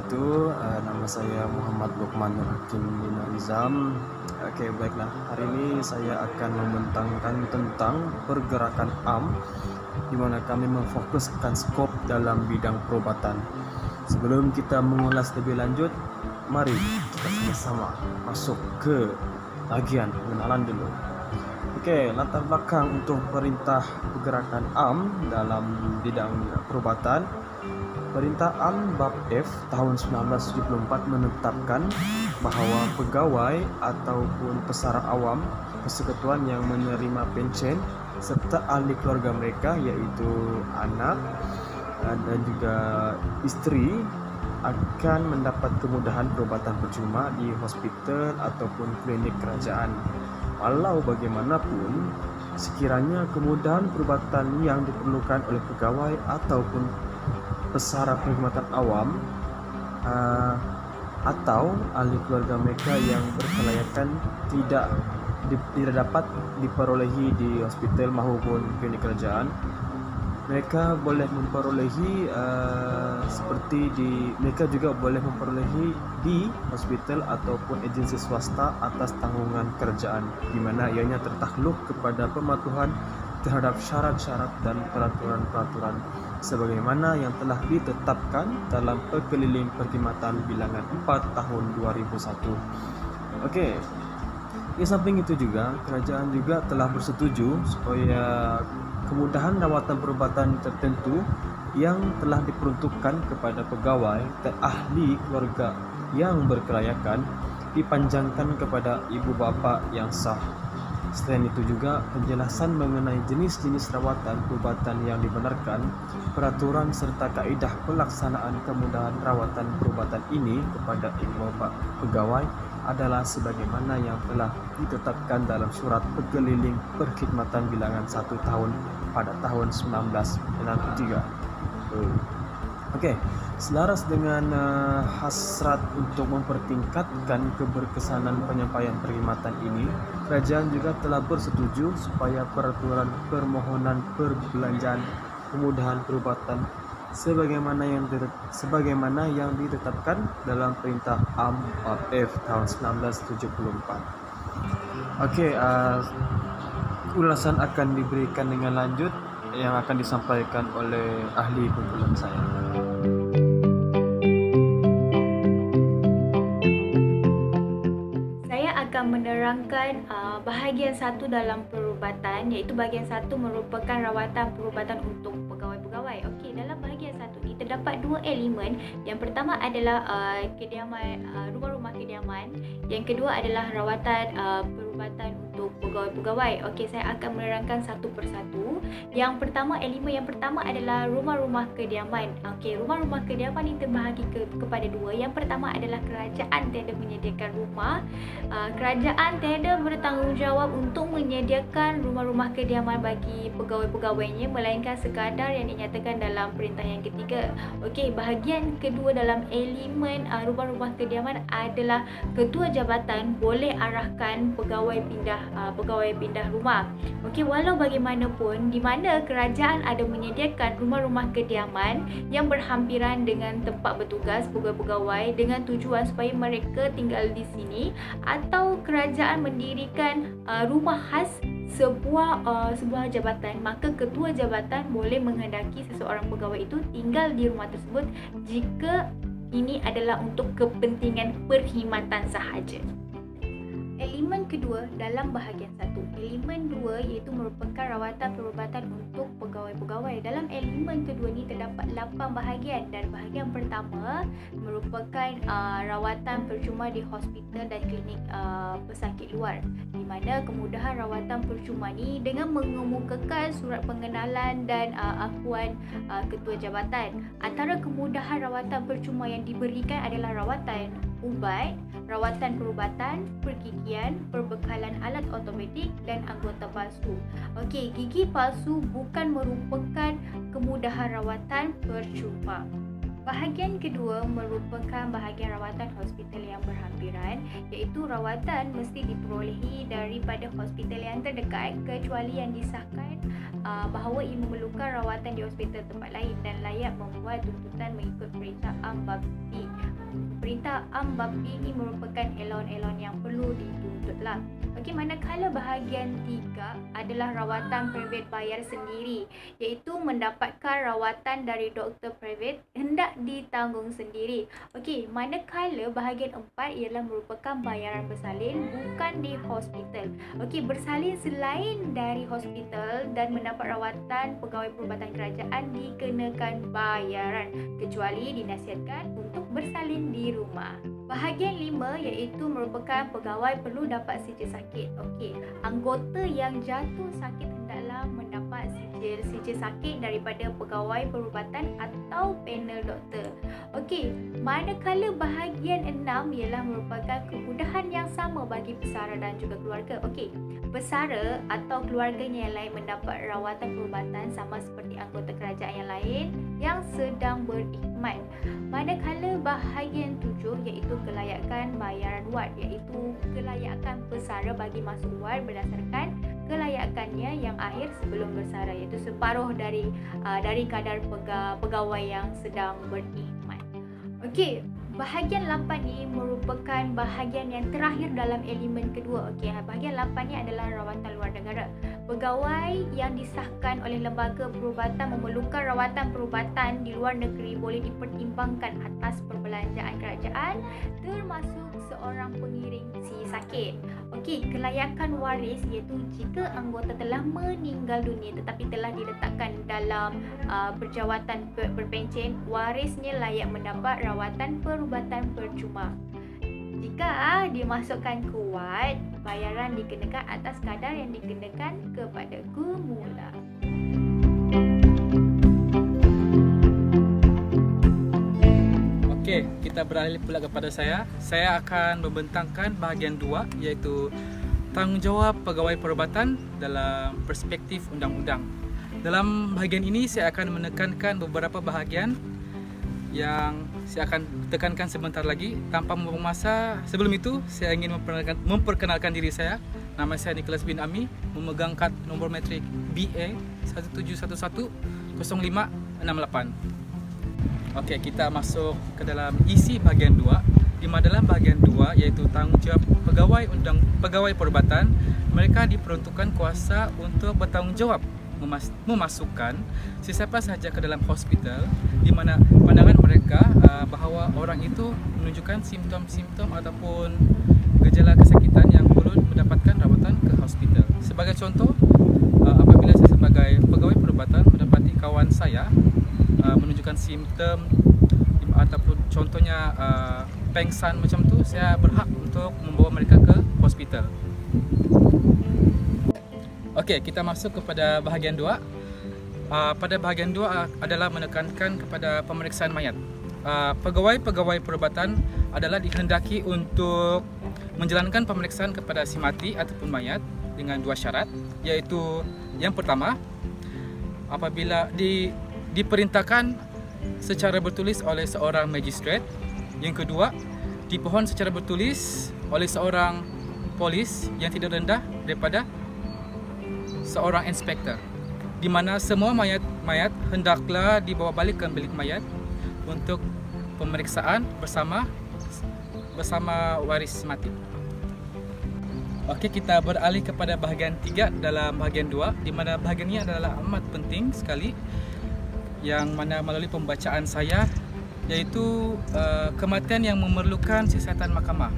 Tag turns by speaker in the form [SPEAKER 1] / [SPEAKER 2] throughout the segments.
[SPEAKER 1] wabarakatuh. Nama saya Muhammad Lukman Hakim bin Rizam. Baiklah. Hari ini saya akan membentangkan tentang pergerakan AM, di mana kami memfokuskan skop dalam bidang perubatan. Sebelum kita mengulas lebih lanjut, mari kita sama-sama masuk ke bagian pengenalan dulu. Latar belakang untuk perintah pergerakan AM dalam bidang perubatan. Perintah AM Bab F tahun 1974 menetapkan bahawa pegawai ataupun pesara awam persekutuan yang menerima pension serta ahli keluarga mereka iaitu anak dan juga isteri akan mendapat kemudahan perubatan percuma di hospital ataupun klinik kerajaan. Walau bagaimanapun, sekiranya kemudahan perubatan yang diperlukan oleh pegawai ataupun pesara perkhidmatan awam atau ahli keluarga mereka yang berkelayakan tidak dapat diperolehi di hospital maupun klinik kerajaan, mereka boleh memperolehi mereka juga boleh memperolehi di hospital ataupun agensi swasta atas tanggungan kerajaan, di mana ianya tertakluk kepada pematuhan terhadap syarat-syarat dan peraturan-peraturan sebagaimana yang telah ditetapkan dalam Perkeliling Perkhidmatan Bilangan 4 tahun 2001. Di samping itu juga, kerajaan juga telah bersetuju supaya kemudahan rawatan perubatan tertentu yang telah diperuntukkan kepada pegawai dan ahli keluarga yang berkelayakan dipanjangkan kepada ibu bapa yang sah. Selain itu juga, penjelasan mengenai jenis-jenis rawatan perubatan yang dibenarkan, peraturan serta kaedah pelaksanaan kemudahan rawatan perubatan ini kepada ibu bapa pegawai adalah sebagaimana yang telah ditetapkan dalam Surat Perkeliling Perkhidmatan Bilangan 1 tahun pada tahun 1963. Selaras dengan hasrat untuk mempertingkatkan keberkesanan penyampaian perkhidmatan ini, kerajaan juga telah bersetuju supaya peraturan permohonan perbelanjaan kemudahan perubatan sebagaimana yang ditetapkan dalam Perintah AM Bab F tahun 1974. Ulasan akan diberikan dengan lanjut yang akan disampaikan oleh ahli kumpulan saya.
[SPEAKER 2] Menerangkan bahagian satu dalam perubatan, iaitu bahagian satu merupakan rawatan perubatan untuk pegawai-pegawai. Dalam bahagian satu ni terdapat dua elemen. Yang pertama adalah kediaman, rumah-rumah kediaman. Yang kedua adalah rawatan perubatan untuk pegawai-pegawai. Saya akan menerangkan satu persatu. Yang pertama, elemen yang pertama adalah rumah-rumah kediaman. Rumah-rumah kediaman ini terbahagi kepada dua. Yang pertama adalah kerajaan tiada menyediakan rumah. Kerajaan tiada bertanggungjawab untuk menyediakan rumah-rumah kediaman bagi pegawai-pegawainya, melainkan sekadar yang dinyatakan dalam perintah yang ketiga. Bahagian kedua dalam elemen rumah-rumah kediaman adalah ketua jabatan boleh arahkan pegawai pindah rumah. Walau bagaimanapun, di mana kerajaan ada menyediakan rumah-rumah kediaman yang berhampiran dengan tempat bertugas pegawai-pegawai dengan tujuan supaya mereka tinggal di sini, atau kerajaan mendirikan rumah khas sebuah jabatan, maka ketua jabatan boleh menghendaki seseorang pegawai itu tinggal di rumah tersebut jika ini adalah untuk kepentingan perkhidmatan sahaja. Elemen kedua dalam bahagian satu. Elemen dua iaitu merupakan rawatan perubatan untuk pegawai-pegawai. Dalam elemen kedua ni terdapat 8 bahagian, dan bahagian pertama merupakan rawatan percuma di hospital dan klinik pesakit luar, di mana kemudahan rawatan percuma ni dengan mengemukakan surat pengenalan dan akuan ketua jabatan. Antara kemudahan rawatan percuma yang diberikan adalah rawatan ubat, rawatan perubatan, pergigian, perbekalan alat automatik dan anggota palsu. Gigi palsu bukan merupakan kemudahan rawatan percuma. Bahagian kedua merupakan bahagian rawatan hospital yang berhampiran, iaitu rawatan mesti diperolehi daripada hospital yang terdekat kecuali yang disahkan bahawa ia memerlukan rawatan di hospital tempat lain dan layak membuat tuntutan mengikut Perintah AM Bab D Perintah Am Bapli ini merupakan elon-elon yang perlu dituntutlah. Okey, manakala bahagian 3 adalah rawatan private bayar sendiri, iaitu mendapatkan rawatan dari doktor private hendak ditanggung sendiri. Okey, manakala bahagian 4 ialah merupakan bayaran bersalin bukan di hospital. Okey, bersalin selain dari hospital dan mendapat rawatan pegawai perubatan kerajaan dikenakan bayaran, kecuali dinasihatkan untuk bersalin di rumah. Bahagian 5 iaitu merupakan pegawai perlu dapat sijil sakit. Okey, anggota yang jatuh sakit hendaklah mendapat sijil sakit daripada pegawai perubatan atau panel doktor. Okey, manakala bahagian 6 ialah merupakan kemudahan yang sama bagi pesara dan juga keluarga. Okey, pesara atau keluarganya yang lain mendapat rawatan perubatan sama seperti anggota kerajaan yang lain yang sedang berkhidmat. Manakala bahagian 7 iaitu kelayakan bayaran wad, iaitu kelayakan pesara bagi masuk wad berdasarkan kelayakannya yang akhir sebelum bersara, iaitu separuh dari kadar pegawai yang sedang berkhidmat. Okey, bahagian 8 ini merupakan bahagian yang terakhir dalam elemen kedua. Okey, bahagian 8 ni adalah rawatan luar negara. Pegawai yang disahkan oleh lembaga perubatan memerlukan rawatan perubatan di luar negeri boleh dipertimbangkan atas perbelanjaan kerajaan, termasuk seorang pengiring si sakit. Okey, kelayakan waris iaitu jika anggota telah meninggal dunia tetapi telah diletakkan dalam berjawatan berpencen, warisnya layak mendapat rawatan perubatan percuma. Jika dimasukkan ke wad, bayaran dikenakan atas kadar yang dikenakan kepada gemula.
[SPEAKER 3] Okey, kita beralih pula kepada saya. Saya akan membentangkan bahagian 2 iaitu tanggungjawab pegawai perubatan dalam perspektif undang-undang. Dalam bahagian ini saya akan menekankan beberapa bahagian yang saya akan tekankan sebentar lagi tanpa membuang masa. Sebelum itu, saya ingin memperkenalkan diri saya. Nama saya Nicholas bin Ami, memegang kad nombor metrik BA 17110568. Okey, kita masuk ke dalam isi bahagian 2. Di mana dalam bahagian 2 iaitu tanggungjawab pegawai perubatan, mereka diperuntukkan kuasa untuk bertanggungjawab memasukkan sesiapa sahaja ke dalam hospital di mana pandangan mereka bahawa orang itu menunjukkan simptom-simptom ataupun gejala kesakitan yang perlu mendapatkan rawatan ke hospital. Sebagai contoh, apabila saya sebagai pegawai perubatan mendapati kawan saya menunjukkan simptom ataupun contohnya pengsan macam tu, saya berhak untuk membawa mereka ke hospital. Okey, kita masuk kepada bahagian 2. Pada bahagian 2 adalah menekankan kepada pemeriksaan mayat. Pegawai-pegawai perubatan adalah dihendaki untuk menjalankan pemeriksaan kepada si mati ataupun mayat dengan 2 syarat, iaitu yang pertama, apabila diperintahkan secara bertulis oleh seorang magistrat. Yang kedua, dipohon secara bertulis oleh seorang polis yang tidak rendah daripada seorang inspektor, di mana semua mayat hendaklah dibawa balik ke bilik mayat untuk pemeriksaan bersama waris mati. Okey, kita beralih kepada bahagian 3 dalam bahagian 2, di mana bahagian ini adalah amat penting sekali, yang mana melalui pembacaan saya, iaitu kematian yang memerlukan siasatan mahkamah.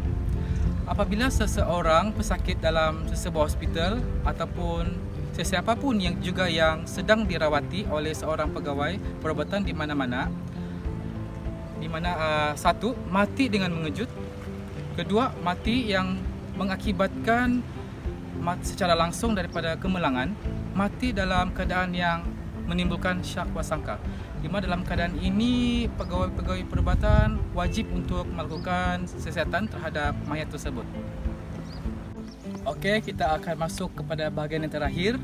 [SPEAKER 3] Apabila seseorang pesakit dalam sesebuah hospital ataupun sesiapa pun yang sedang dirawati oleh seorang pegawai perubatan di mana-mana, satu, mati dengan mengejut. Kedua, mati yang mengakibatkan secara langsung daripada kemelangan. Mati dalam keadaan yang menimbulkan syak wasangka. Di mana dalam keadaan ini pegawai-pegawai perubatan wajib untuk melakukan siasatan terhadap mayat tersebut. Okey, kita akan masuk kepada bahagian yang terakhir,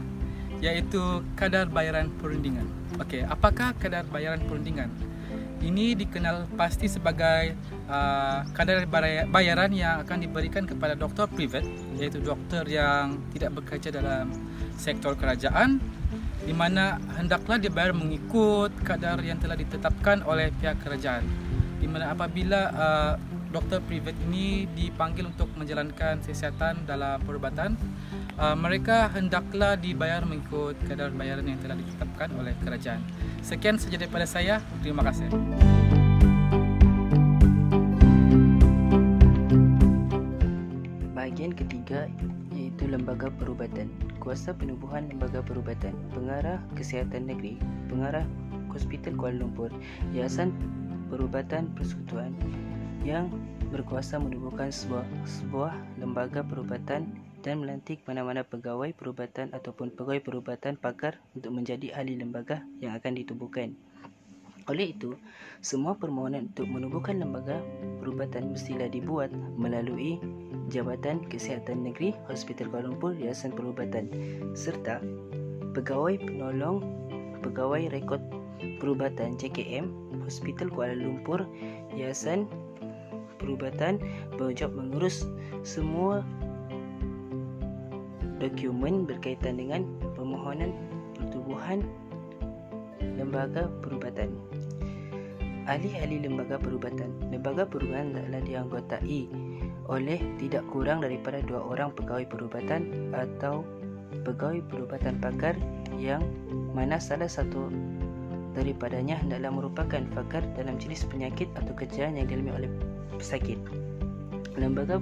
[SPEAKER 3] iaitu kadar bayaran perundingan. Okey, apakah kadar bayaran perundingan? Ini dikenal pasti sebagai kadar bayaran yang akan diberikan kepada doktor privat, iaitu doktor yang tidak bekerja dalam sektor kerajaan, di mana hendaklah dibayar mengikut kadar yang telah ditetapkan oleh pihak kerajaan. Di mana apabila doktor privat ini dipanggil untuk menjalankan siasatan dalam perubatan, mereka hendaklah dibayar mengikut kadar bayaran yang telah ditetapkan oleh kerajaan. Sekian sahaja daripada saya. Terima kasih.
[SPEAKER 4] Bahagian ketiga iaitu lembaga perubatan. Kuasa penubuhan lembaga perubatan, pengarah kesihatan negeri, pengarah Hospital Kuala Lumpur, Yayasan Perubatan Persekutuan yang berkuasa menubuhkan sebuah lembaga perubatan dan melantik mana-mana pegawai perubatan ataupun pegawai perubatan pakar untuk menjadi ahli lembaga yang akan ditubuhkan. Oleh itu, semua permohonan untuk menubuhkan lembaga perubatan mestilah dibuat melalui Jabatan Kesihatan Negeri Hospital Kuala Lumpur Yayasan Perubatan serta Pegawai Penolong Pegawai Rekod Perubatan JKM Hospital Kuala Lumpur Yayasan Perubatan bertanggungjawab mengurus semua dokumen berkaitan dengan permohonan pertubuhan lembaga perubatan. Ahli-ahli lembaga perubatan. Lembaga perubatan adalah dianggotai oleh tidak kurang daripada 2 orang pegawai perubatan atau pegawai perubatan pakar yang mana salah satu daripadanya hendaklah merupakan pakar dalam jenis penyakit atau kejayaan yang dialami oleh pesakit. Lembaga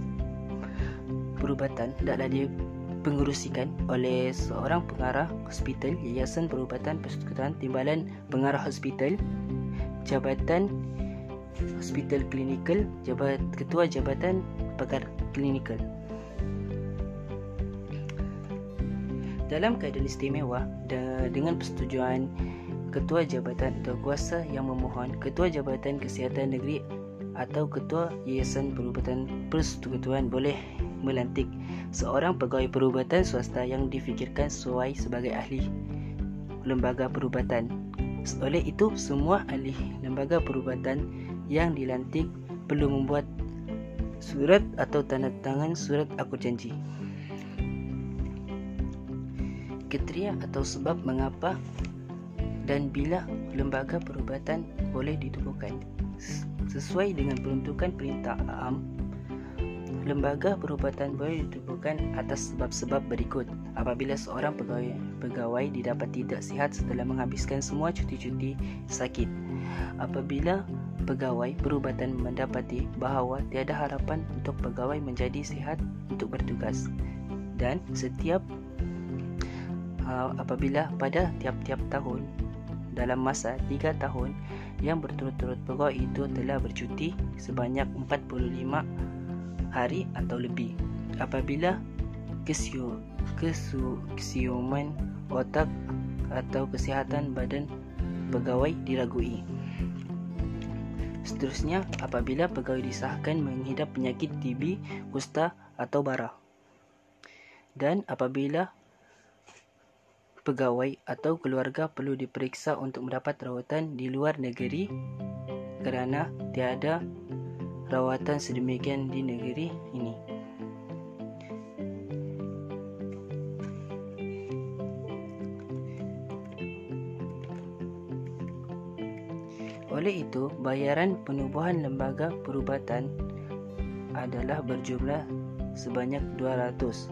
[SPEAKER 4] perubatan hendaklah dipengerusikan oleh seorang pengarah hospital, Yayasan Perubatan Persekutuan, Timbalan Pengarah Hospital, Jabatan Hospital Klinikal, Ketua Jabatan Pakar Klinikal. Dalam keadaan istimewa dengan persetujuan Ketua Jabatan atau kuasa yang memohon, Ketua Jabatan Kesihatan Negeri atau Ketua Yayasan Perubatan Persekutuan boleh melantik seorang pegawai perubatan swasta yang difikirkan sesuai sebagai ahli lembaga perubatan. Oleh itu, semua ahli lembaga perubatan yang dilantik perlu membuat surat atau tanda tangan surat akut janji. Kriteria atau sebab mengapa dan bila lembaga perubatan boleh ditubuhkan. Sesuai dengan peruntukan Perintah Am, lembaga perubatan boleh ditubuhkan atas sebab-sebab berikut. Apabila seorang pegawai didapat tidak sihat setelah menghabiskan semua cuti-cuti sakit. Apabila pegawai perubatan mendapati bahawa tiada harapan untuk pegawai menjadi sihat untuk bertugas. Dan apabila pada tiap-tiap tahun dalam masa 3 tahun yang berturut-turut pegawai itu telah bercuti sebanyak 45 hari atau lebih. Apabila kesuman otak atau kesihatan badan pegawai diragui. Seterusnya, apabila pegawai disahkan mengidap penyakit TB, kusta atau bara. Dan apabila pegawai atau keluarga perlu diperiksa untuk mendapat rawatan di luar negeri kerana tiada rawatan sedemikian di negeri ini. Oleh itu, bayaran penubuhan lembaga perubatan adalah berjumlah sebanyak 200.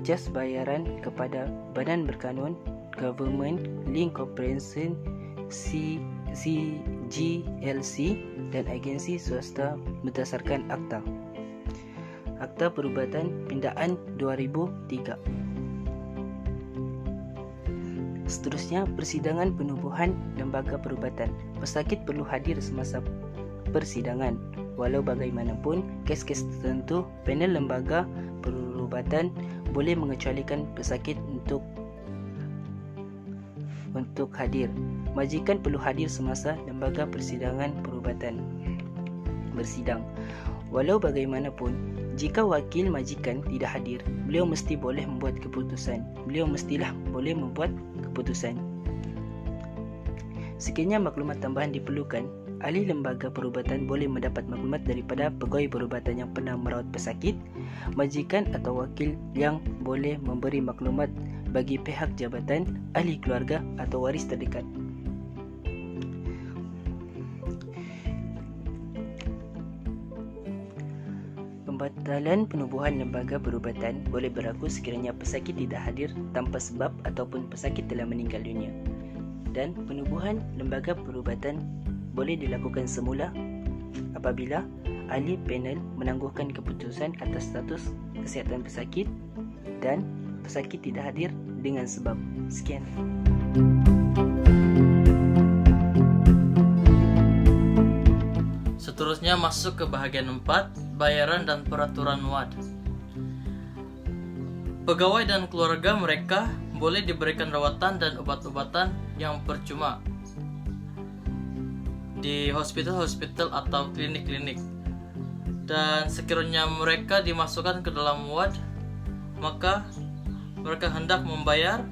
[SPEAKER 4] Jas bayaran kepada badan berkanun, Government Link Corporation, CGLC dan agensi swasta berdasarkan Akta Perubatan Pindaan 2003. Seterusnya, persidangan penubuhan lembaga perubatan. Pesakit perlu hadir semasa persidangan. Walau bagaimanapun, kes-kes tertentu, panel lembaga perubatan boleh mengecualikan pesakit untuk hadir. Majikan perlu hadir semasa lembaga persidangan perubatan bersidang. Walau bagaimanapun, jika wakil majikan tidak hadir, beliau mestilah boleh membuat keputusan. Sekiranya maklumat tambahan diperlukan, ahli lembaga perubatan boleh mendapat maklumat daripada pegawai perubatan yang pernah merawat pesakit, majikan atau wakil yang boleh memberi maklumat bagi pihak jabatan, ahli keluarga atau waris terdekat. Pembatalan penubuhan lembaga perubatan boleh berlaku sekiranya pesakit tidak hadir tanpa sebab ataupun pesakit telah meninggal dunia. Dan penubuhan lembaga perubatan boleh dilakukan semula apabila ahli panel menangguhkan keputusan atas status kesihatan pesakit dan pesakit tidak hadir dengan sebab. Sekian.
[SPEAKER 5] Seterusnya masuk ke bahagian 4, bayaran dan peraturan WAD. Pegawai dan keluarga mereka boleh diberikan rawatan dan obat-obatan yang percuma di hospital-hospital atau klinik-klinik. Dan sekiranya mereka dimasukkan ke dalam WAD, maka mereka hendak membayar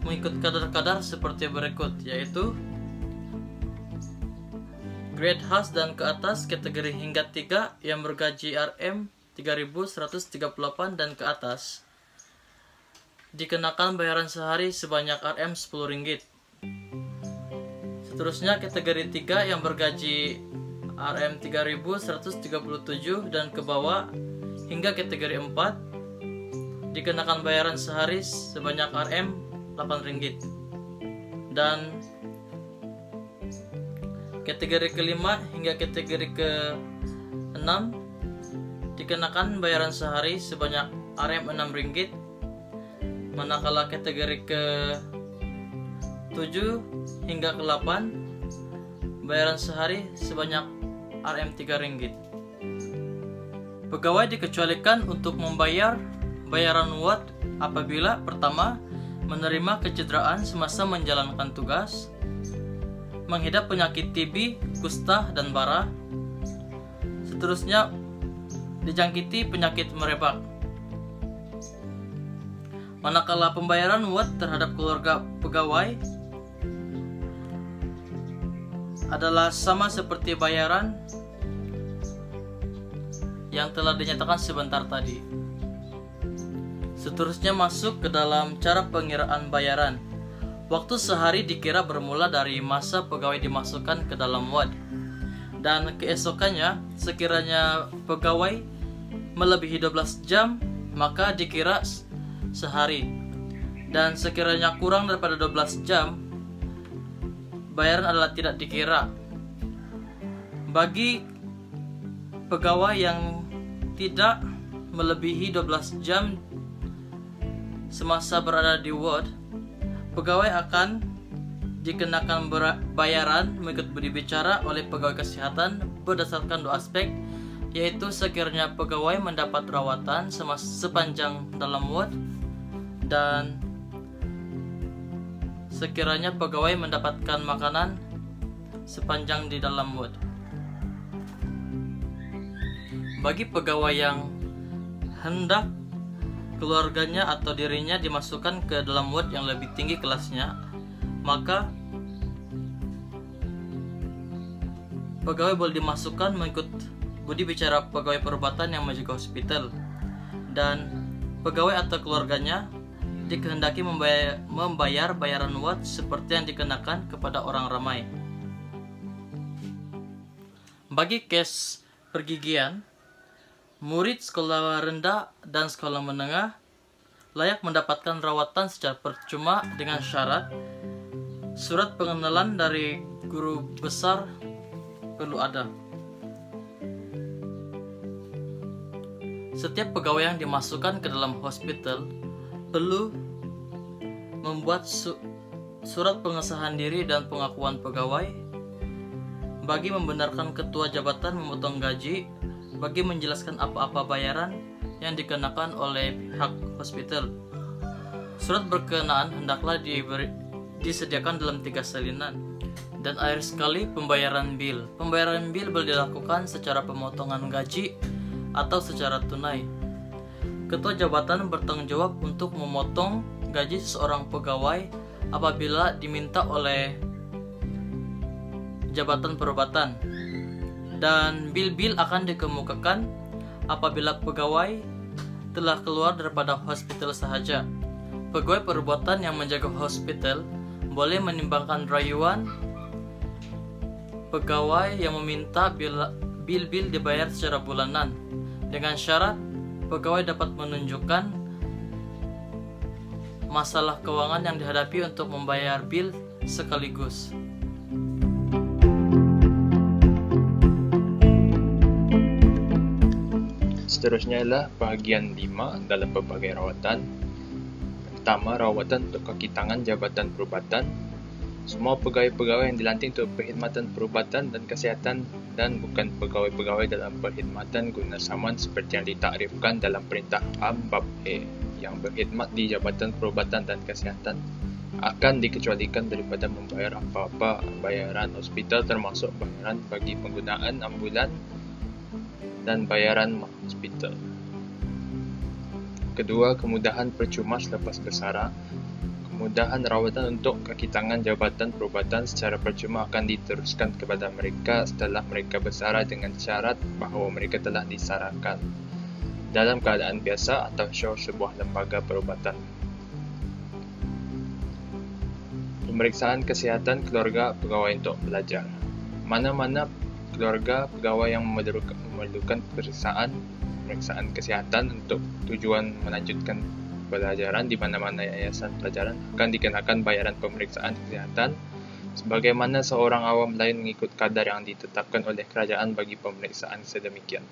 [SPEAKER 5] mengikut kadar-kadar seperti berikut, yaitu grade khas dan ke atas kategori hingga 3 yang bergaji RM 3.138 dan ke atas dikenakan bayaran sehari sebanyak RM 10 ringgit. Seterusnya kategori 3 yang bergaji RM 3.137 dan ke bawah hingga kategori 4 dikenakan bayaran sehari sebanyak RM 8 ringgit. Dan kategori kelima hingga kategori ke-6 dikenakan bayaran sehari sebanyak RM 6 ringgit. Manakala kategori ke-7 hingga ke-8 bayaran sehari sebanyak RM 3 ringgit. Pegawai dikecualikan untuk membayar bayaran WAD apabila pertama, menerima kecederaan semasa menjalankan tugas, menghidap penyakit TB, kusta, dan bara. Seterusnya, dijangkiti penyakit merebak. Manakala pembayaran WAD terhadap keluarga pegawai adalah sama seperti bayaran yang telah dinyatakan sebentar tadi. Seterusnya masuk ke dalam cara pengiraan bayaran. Waktu sehari dikira bermula dari masa pegawai dimasukkan ke dalam WAD, dan keesokannya sekiranya pegawai melebihi 12 jam maka dikira sehari, dan sekiranya kurang daripada 12 jam bayaran adalah tidak dikira. Bagi pegawai yang tidak melebihi 12 jam semasa berada di WAD, pegawai akan dikenakan bayaran mengikut budi bicara oleh pegawai kesehatan berdasarkan dua aspek, yaitu sekiranya pegawai mendapat rawatan sepanjang dalam WAD dan sekiranya pegawai mendapatkan makanan sepanjang di dalam WAD. Bagi pegawai yang hendak keluarganya atau dirinya dimasukkan ke dalam WAD yang lebih tinggi kelasnya, maka pegawai boleh dimasukkan mengikut budi bicara pegawai perubatan yang menjaga hospital, dan pegawai atau keluarganya dikehendaki membayar bayaran WAD seperti yang dikenakan kepada orang ramai. Bagi kes pergigian, murid sekolah rendah dan sekolah menengah layak mendapatkan rawatan secara percuma dengan syarat surat pengenalan dari guru besar perlu ada. Setiap pegawai yang dimasukkan ke dalam hospital perlu membuat surat pengesahan diri dan pengakuan pegawai bagi membenarkan ketua jabatan memotong gaji, bagi menjelaskan apa-apa bayaran yang dikenakan oleh pihak hospital. Surat berkenaan hendaklah disediakan dalam 3 salinan. Dan akhir sekali, pembayaran bil. Pembayaran bil boleh dilakukan secara pemotongan gaji atau secara tunai. Ketua jabatan bertanggung jawab untuk memotong gaji seseorang pegawai apabila diminta oleh jabatan perubatan. Dan bil-bil akan dikemukakan apabila pegawai telah keluar daripada hospital sahaja. Pegawai perubatan yang menjaga hospital boleh menimbangkan rayuan pegawai yang meminta bil bil-bil dibayar secara bulanan dengan syarat pegawai dapat menunjukkan masalah keuangan yang dihadapi untuk membayar bil sekaligus.
[SPEAKER 6] Seterusnya adalah bahagian 5 dalam pelbagai rawatan. Pertama, rawatan untuk kaki tangan Jabatan Perubatan. Semua pegawai-pegawai yang dilantik untuk perkhidmatan perubatan dan kesihatan dan bukan pegawai-pegawai dalam perkhidmatan guna saman seperti yang ditakrifkan dalam Perintah Am Bab A yang berkhidmat di Jabatan Perubatan dan Kesihatan akan dikecualikan daripada membayar apa-apa bayaran hospital termasuk bayaran bagi penggunaan ambulan dan bayaran hospital. Kedua, kemudahan percuma selepas bersara. Kemudahan rawatan untuk kaki tangan Jabatan Perubatan secara percuma akan diteruskan kepada mereka setelah mereka bersara dengan syarat bahawa mereka telah disarakan dalam keadaan biasa atau syur sebuah lembaga perubatan. Pemeriksaan kesihatan keluarga pegawai untuk belajar. Mana-mana keluarga pegawai yang memerlukan pemeriksaan kesihatan untuk tujuan melanjutkan pelajaran di mana-mana yayasan pelajaran akan dikenakan bayaran pemeriksaan kesihatan sebagaimana seorang awam lain mengikut kadar yang ditetapkan oleh kerajaan bagi pemeriksaan sedemikian.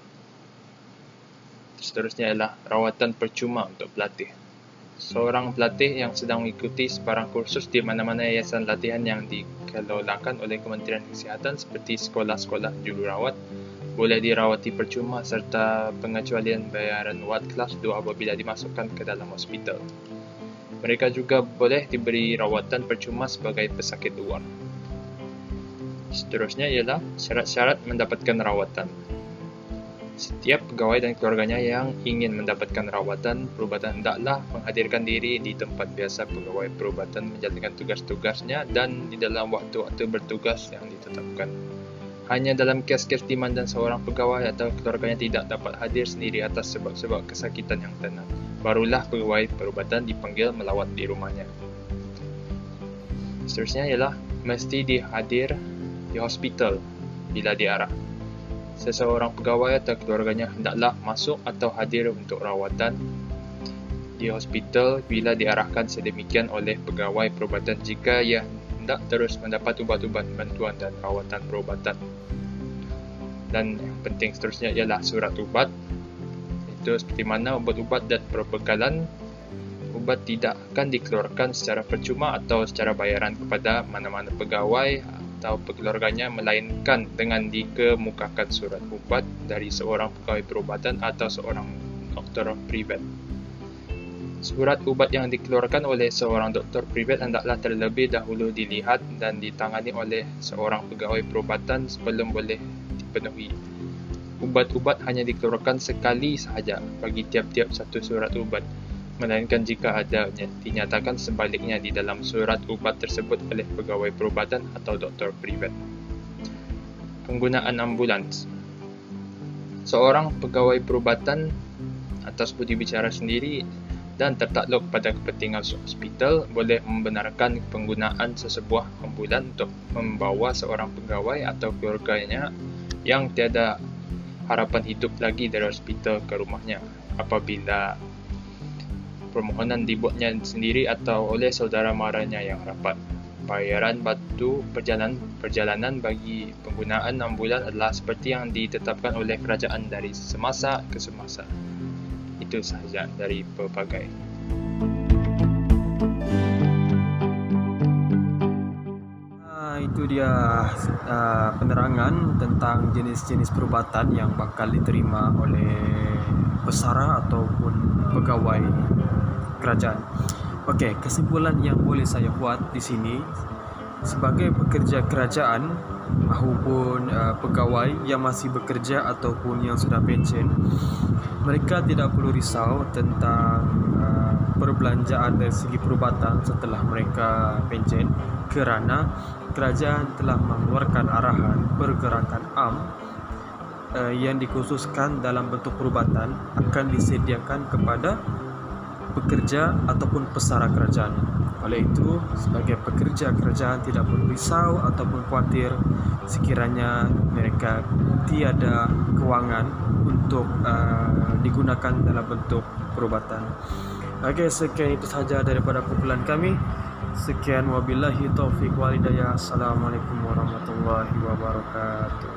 [SPEAKER 6] Seterusnya ialah rawatan percuma untuk pelatih. Seorang pelatih yang sedang mengikuti sebarang kursus di mana-mana yayasan latihan yang dikelolakan oleh Kementerian Kesihatan seperti sekolah-sekolah jururawat boleh dirawati percuma serta pengecualian bayaran wad kelas 2 apabila dimasukkan ke dalam hospital. Mereka juga boleh diberi rawatan percuma sebagai pesakit luar. Seterusnya ialah syarat-syarat mendapatkan rawatan. Setiap pegawai dan keluarganya yang ingin mendapatkan rawatan perubatan hendaklah menghadirkan diri di tempat biasa pegawai perubatan menjalankan tugas-tugasnya dan di dalam waktu-waktu bertugas yang ditetapkan. Hanya dalam kes-kes di mana seorang pegawai atau keluarganya tidak dapat hadir sendiri atas sebab-sebab kesakitan yang tenang, barulah pegawai perubatan dipanggil melawat di rumahnya. Seterusnya ialah mesti dihadir di hospital bila diarah. Seseorang pegawai atau keluarganya hendaklah masuk atau hadir untuk rawatan di hospital bila diarahkan sedemikian oleh pegawai perubatan jika ia hendak terus mendapat ubat-ubat bantuan dan rawatan perubatan. Dan yang penting seterusnya ialah surat ubat. Itu seperti mana ubat-ubat dan perbekalan ubat tidak akan dikeluarkan secara percuma atau secara bayaran kepada mana-mana pegawai atau keluarganya melainkan dengan dikemukakan surat ubat dari seorang pegawai perubatan atau seorang doktor privat. Surat ubat yang dikeluarkan oleh seorang doktor privat hendaklah terlebih dahulu dilihat dan ditangani oleh seorang pegawai perubatan sebelum boleh dipenuhi. Ubat-ubat hanya dikeluarkan sekali sahaja bagi tiap-tiap satu surat ubat, melainkan jika ada dinyatakan sebaliknya di dalam surat ubat tersebut oleh pegawai perubatan atau doktor privat. Penggunaan ambulans. Seorang pegawai perubatan atas budi bicara sendiri dan tertakluk pada kepentingan hospital boleh membenarkan penggunaan sesebuah ambulan untuk membawa seorang pegawai atau keluarganya yang tiada harapan hidup lagi dari hospital ke rumahnya apabila permohonan dibuatnya sendiri atau oleh saudara maranya yang rapat. Bayaran batu perjalanan bagi penggunaan ambulan adalah seperti yang ditetapkan oleh kerajaan dari semasa ke semasa. Itu sahaja dari pelbagai.
[SPEAKER 1] Itu dia penerangan tentang jenis-jenis perubatan yang bakal diterima oleh pesara ataupun pegawai kerajaan. Okey, kesimpulan yang boleh saya buat di sini, sebagai pekerja kerajaan maupun pegawai yang masih bekerja ataupun yang sudah pension, mereka tidak perlu risau tentang perbelanjaan dari segi perubatan setelah mereka pension kerana kerajaan telah mengeluarkan arahan pergerakan am yang dikhususkan dalam bentuk perubatan akan disediakan kepada pekerja ataupun pesara kerajaan. Oleh itu, sebagai pekerja kerajaan tidak perlu risau ataupun khawatir sekiranya mereka tiada kewangan untuk digunakan dalam bentuk perubatan. Okey, sekian itu sahaja daripada kumpulan kami. Sekian, wabillahi taufiq wal hidayah. Assalamualaikum warahmatullahi wabarakatuh.